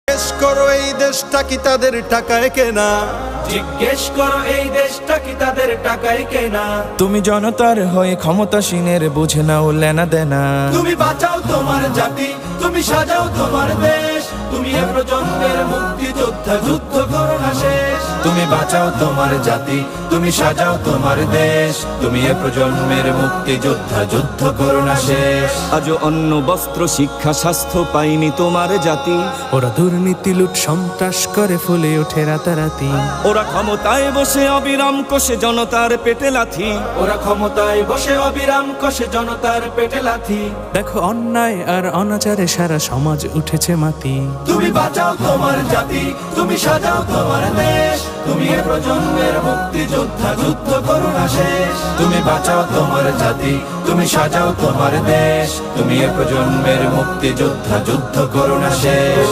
জিজ্ঞেস করো এই দেশটা কি তাদের টাকায় কেনা, জিজ্ঞেস করো এই দেশটা কি তাদের টাকায় কেনা। তুমি জনতার হয়ে ক্ষমতাসীনের বুঝে নাও লেনা দেনা। তুমি বাঁচাও তোমার জাতি, তুমি সাজাও তোমার দেশ, তুমি এ প্রজন্মের মুক্তিযোদ্ধা, যুদ্ধ করো না শেষ। তুমি বাঁচাও তোমার জাতি, তুমি সাজাও তোমার দেশ, তুমি এ প্রজন্মের মুক্তিযোদ্ধা, যুদ্ধ করো না শেষ। আজও অন্ন বস্ত্র শিক্ষা স্বাস্থ্য পাইনি তোমার জাতি। ওরা দুর্নীতি লুট সন্ত্রাস করে ফুলে ওঠে রাতারাতি। ওরা ক্ষমতায় বসে অবিরাম কষে জনতার পেটে লাথি। ওরা ক্ষমতায় বসে অবিরাম কষে জনতার পেটে লাথি। দেখো অন্যায় আর অনাচারে সারা সমাজ উঠেছে মাতি। তুমি বাঁচাও তোমার জাতি, তুমি সাজাও তোমার দেশ, তুমি এ প্রজন্মের মুক্তিযোদ্ধা, যুদ্ধ করো না শেষ। তুমি বাঁচাও তোমার জাতি, তুমি সাজাও তোমার দেশ, তুমি এ প্রজন্মের মুক্তিযোদ্ধা, যুদ্ধ করো না শেষ।